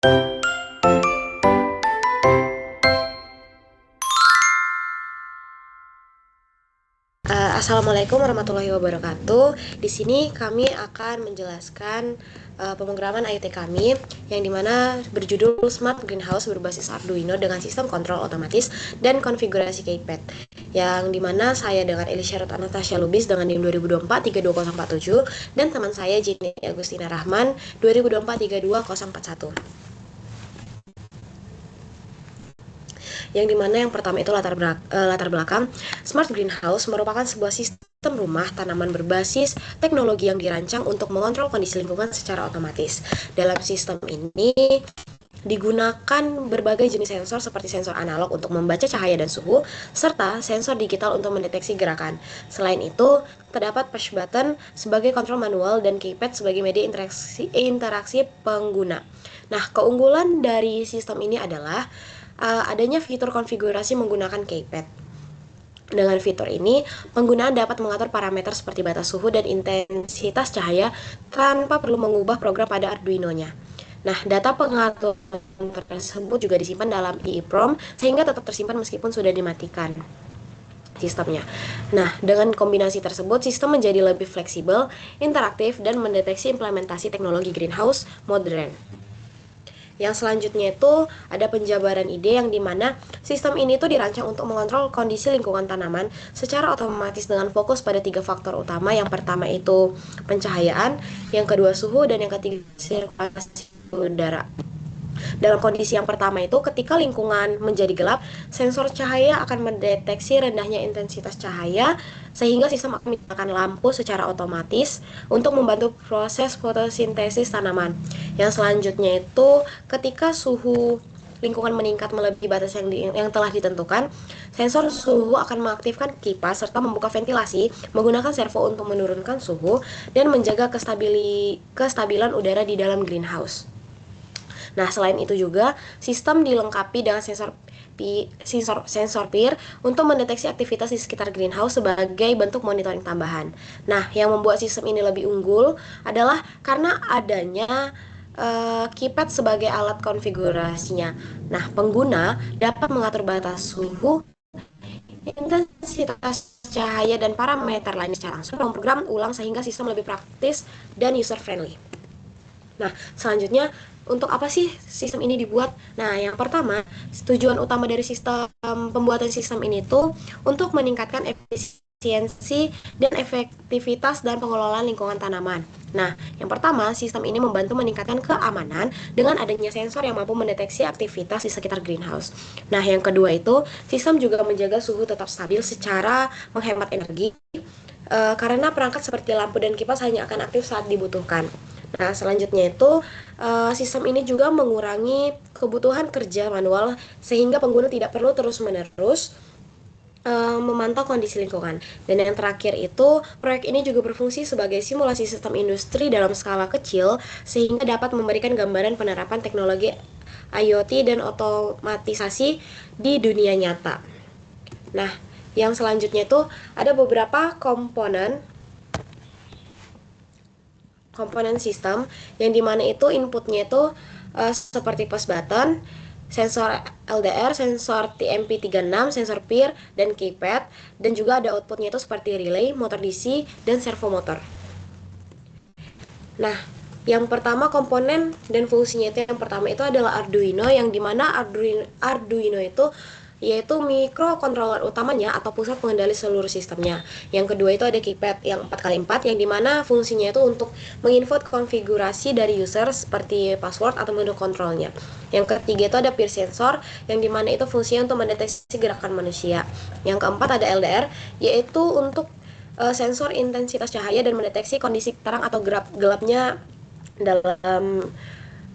Assalamualaikum warahmatullahi wabarakatuh. Di sini kami akan menjelaskan pemrograman IoT kami yang dimana berjudul Smart Greenhouse berbasis Arduino dengan sistem kontrol otomatis dan konfigurasi keypad. Yang dimana saya dengan Elisha Anastasia Lubis dengan NIM 2024-32047 dan teman saya Jenny Agustina Rahman 2024-32041. Yang dimana yang pertama itu latar belakang. Smart Greenhouse merupakan sebuah sistem rumah tanaman berbasis teknologi yang dirancang untuk mengontrol kondisi lingkungan secara otomatis. Dalam sistem ini digunakan berbagai jenis sensor seperti sensor analog untuk membaca cahaya dan suhu, serta sensor digital untuk mendeteksi gerakan. Selain itu, terdapat push button sebagai kontrol manual dan keypad sebagai media interaksi pengguna. Nah, keunggulan dari sistem ini adalah adanya fitur konfigurasi menggunakan keypad. Dengan fitur ini, pengguna dapat mengatur parameter seperti batas suhu dan intensitas cahaya tanpa perlu mengubah program pada Arduino-nya. Nah, data pengaturan tersebut juga disimpan dalam EEPROM sehingga tetap tersimpan meskipun sudah dimatikan sistemnya. Nah, dengan kombinasi tersebut, sistem menjadi lebih fleksibel, interaktif, dan mendeteksi implementasi teknologi greenhouse modern. Yang selanjutnya itu ada penjabaran ide yang dimana sistem ini tuh dirancang untuk mengontrol kondisi lingkungan tanaman secara otomatis dengan fokus pada 3 faktor utama. Yang pertama itu pencahayaan, yang kedua suhu, dan yang ketiga sirkulasi udara. Dalam kondisi yang pertama itu, ketika lingkungan menjadi gelap, sensor cahaya akan mendeteksi rendahnya intensitas cahaya sehingga sistem akan menyalakan lampu secara otomatis untuk membantu proses fotosintesis tanaman. Yang selanjutnya itu, ketika suhu lingkungan meningkat melebihi batas yang telah ditentukan, sensor suhu akan mengaktifkan kipas serta membuka ventilasi menggunakan servo untuk menurunkan suhu dan menjaga kestabilan udara di dalam greenhouse. Nah, selain itu juga sistem dilengkapi dengan sensor peer untuk mendeteksi aktivitas di sekitar greenhouse sebagai bentuk monitoring tambahan. Nah, yang membuat sistem ini lebih unggul adalah karena adanya keypad sebagai alat konfigurasinya. Nah, pengguna dapat mengatur batas suhu, intensitas cahaya, dan parameter lainnya secara langsung memprogram ulang sehingga sistem lebih praktis dan user friendly. Nah, selanjutnya untuk apa sih sistem ini dibuat? Nah, yang pertama, tujuan utama dari sistem pembuatan sistem ini tuh untuk meningkatkan efisiensi dan efektivitas dan pengelolaan lingkungan tanaman. Nah, yang pertama, sistem ini membantu meningkatkan keamanan dengan adanya sensor yang mampu mendeteksi aktivitas di sekitar greenhouse. Nah, yang kedua itu, sistem juga menjaga suhu tetap stabil secara menghemat energi, karena perangkat seperti lampu dan kipas hanya akan aktif saat dibutuhkan. Nah, selanjutnya itu sistem ini juga mengurangi kebutuhan kerja manual sehingga pengguna tidak perlu terus-menerus memantau kondisi lingkungan. Dan yang terakhir itu, proyek ini juga berfungsi sebagai simulasi sistem industri dalam skala kecil sehingga dapat memberikan gambaran penerapan teknologi IoT dan otomatisasi di dunia nyata. Nah, yang selanjutnya itu ada beberapa komponen sistem yang dimana itu inputnya itu seperti push button, sensor LDR, sensor TMP36, sensor peer, dan keypad, dan juga ada outputnya itu seperti relay, motor DC, dan servo motor. Nah, yang pertama komponen dan fungsinya itu yang pertama itu adalah Arduino, yang dimana Arduino itu yaitu mikrokontroler utamanya atau pusat pengendali seluruh sistemnya. Yang kedua itu ada keypad yang 4x4 yang dimana fungsinya itu untuk menginput konfigurasi dari user seperti password atau menu kontrolnya. Yang ketiga itu ada peer sensor yang dimana itu fungsinya untuk mendeteksi gerakan manusia. Yang keempat ada LDR yaitu untuk sensor intensitas cahaya dan mendeteksi kondisi terang atau gelapnya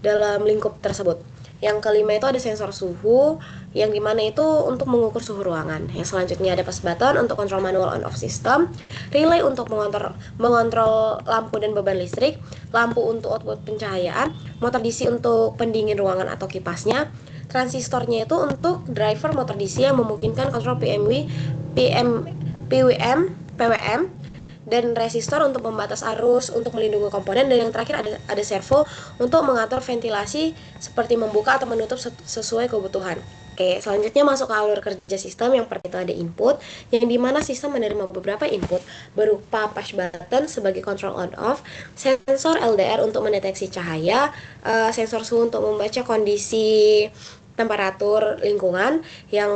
dalam lingkup tersebut. Yang kelima itu ada sensor suhu yang dimana itu untuk mengukur suhu ruangan. Yang selanjutnya ada push button untuk kontrol manual on off system, relay untuk mengontrol lampu dan beban listrik, lampu untuk output pencahayaan, motor DC untuk pendingin ruangan atau kipasnya, transistornya itu untuk driver motor DC yang memungkinkan kontrol PWM, dan resistor untuk membatas arus untuk melindungi komponen, dan yang terakhir ada servo untuk mengatur ventilasi seperti membuka atau menutup sesuai kebutuhan. Oke, selanjutnya masuk ke alur kerja sistem. Yang pertama itu ada input, yang dimana sistem menerima beberapa input berupa push button sebagai control on off, sensor LDR untuk mendeteksi cahaya, sensor suhu untuk membaca kondisi temperatur lingkungan, yang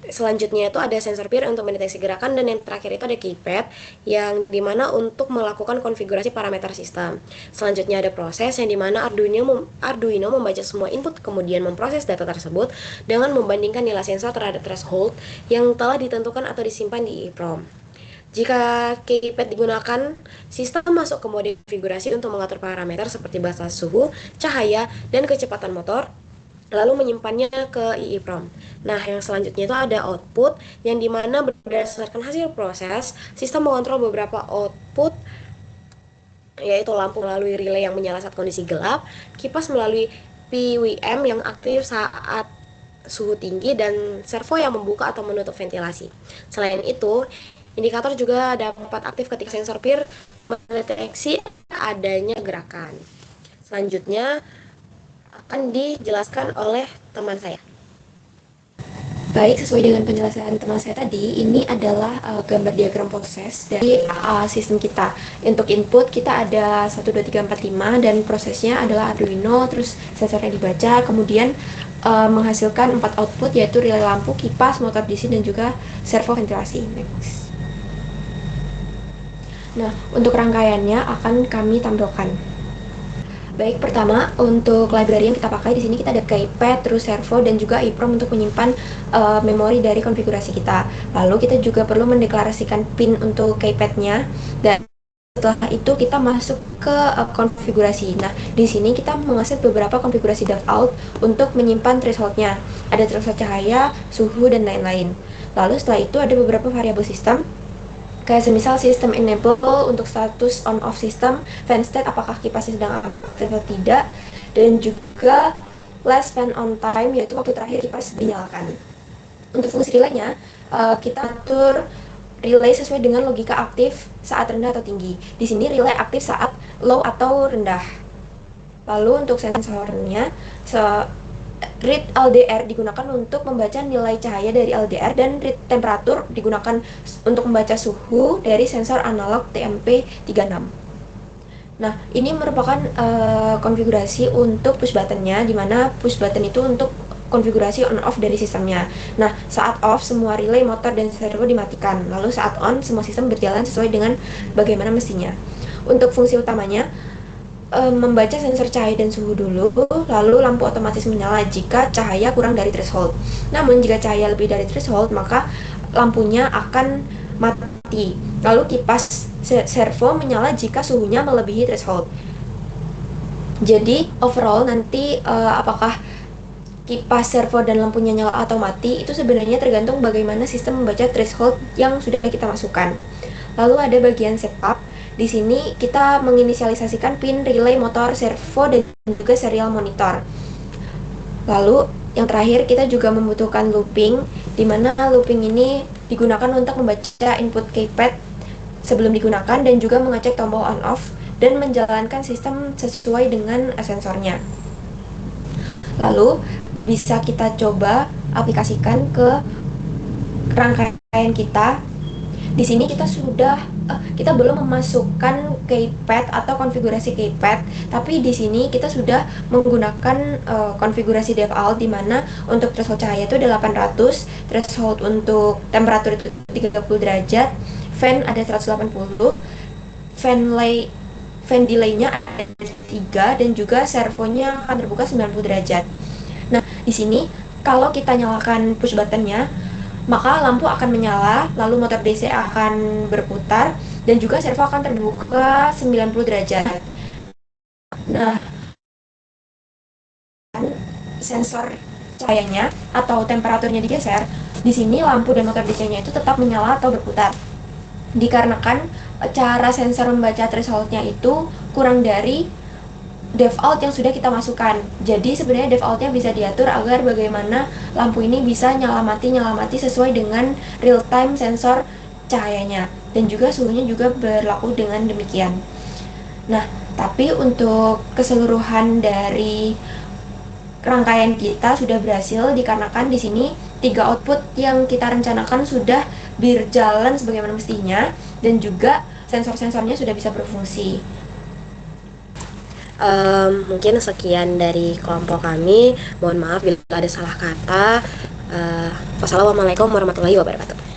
selanjutnya itu ada sensor peer untuk mendeteksi gerakan, dan yang terakhir itu ada keypad yang dimana untuk melakukan konfigurasi parameter sistem. Selanjutnya ada proses yang dimana Arduino membaca semua input kemudian memproses data tersebut dengan membandingkan nilai sensor terhadap threshold yang telah ditentukan atau disimpan di EEPROM. Jika keypad digunakan, sistem masuk ke mode konfigurasi untuk mengatur parameter seperti batas suhu, cahaya, dan kecepatan motor, lalu menyimpannya ke EEPROM. Nah, yang selanjutnya itu ada output, yang dimana berdasarkan hasil proses, sistem mengontrol beberapa output, yaitu lampu melalui relay yang menyala saat kondisi gelap, kipas melalui PWM yang aktif saat suhu tinggi, dan servo yang membuka atau menutup ventilasi. Selain itu, indikator juga dapat aktif ketika sensor peer mendeteksi adanya gerakan. Selanjutnya akan dijelaskan oleh teman saya. Baik, sesuai dengan penjelasan teman saya tadi, ini adalah gambar diagram proses dari sistem kita. Untuk input kita ada 1, 2, 3, 4, 5, dan prosesnya adalah Arduino, terus sensornya dibaca, kemudian menghasilkan 4 output, yaitu relay lampu, kipas, motor DC, dan juga servo ventilasi. Next. Nah, untuk rangkaiannya akan kami tampilkan. Baik, pertama untuk library yang kita pakai di sini kita ada keypad, terus servo, dan juga EEPROM untuk menyimpan memori dari konfigurasi kita. Lalu kita juga perlu mendeklarasikan pin untuk keypadnya, dan setelah itu kita masuk ke konfigurasi. Nah, di sini kita mengaset beberapa konfigurasi default untuk menyimpan thresholdnya. Ada threshold cahaya, suhu, dan lain-lain. Lalu setelah itu ada beberapa variabel sistem, kayak semisal sistem enable untuk status on off sistem, fan state apakah kipasnya sedang aktif atau tidak, dan juga last fan on time, yaitu waktu terakhir kipas dinyalakan. Untuk fungsi relaynya, kita atur relay sesuai dengan logika aktif saat rendah atau tinggi. Di sini relay aktif saat low atau rendah. Lalu untuk sensornya, read LDR digunakan untuk membaca nilai cahaya dari LDR, dan read temperatur digunakan untuk membaca suhu dari sensor analog TMP36. Nah, ini merupakan konfigurasi untuk push buttonnya, di mana push button itu untuk konfigurasi on off dari sistemnya. Nah, saat off semua relay, motor, dan servo dimatikan. Lalu saat on semua sistem berjalan sesuai dengan bagaimana mestinya. Untuk fungsi utamanya, membaca sensor cahaya dan suhu dulu, lalu lampu otomatis menyala jika cahaya kurang dari threshold. Namun jika cahaya lebih dari threshold, maka lampunya akan mati. Lalu kipas servo menyala jika suhunya melebihi threshold. Jadi overall nanti apakah kipas servo dan lampunya nyala atau mati itu sebenarnya tergantung bagaimana sistem membaca threshold yang sudah kita masukkan. Lalu ada bagian setup. Di sini kita menginisialisasikan pin relay, motor, servo, dan juga serial monitor. Lalu yang terakhir kita juga membutuhkan looping, di mana looping ini digunakan untuk membaca input keypad sebelum digunakan, dan juga mengecek tombol on off dan menjalankan sistem sesuai dengan sensornya. Lalu bisa kita coba aplikasikan ke rangkaian kita. Di sini kita belum memasukkan keypad atau konfigurasi keypad, tapi di sini kita sudah menggunakan konfigurasi default, di mana untuk threshold cahaya itu ada 800, threshold untuk temperatur itu 30 derajat, fan ada 180, fan delay-nya ada 3, dan juga servonya akan terbuka 90 derajat. Nah, di sini kalau kita nyalakan push button-nya, maka lampu akan menyala, lalu motor DC akan berputar, dan juga servo akan terbuka 90 derajat. Nah, sensor cahayanya atau temperaturnya digeser, di sini lampu dan motor DC-nya itu tetap menyala atau berputar. Dikarenakan cara sensor membaca threshold-nya itu kurang dari default yang sudah kita masukkan. Jadi sebenarnya defaultnya bisa diatur agar bagaimana lampu ini bisa nyala mati sesuai dengan real time sensor cahayanya, dan juga suhunya juga berlaku dengan demikian. Nah, tapi untuk keseluruhan dari rangkaian kita sudah berhasil dikarenakan di sini 3 output yang kita rencanakan sudah berjalan sebagaimana mestinya, dan juga sensor-sensornya sudah bisa berfungsi. Mungkin sekian dari kelompok kami. Mohon maaf bila ada salah kata. Wassalamualaikum warahmatullahi wabarakatuh.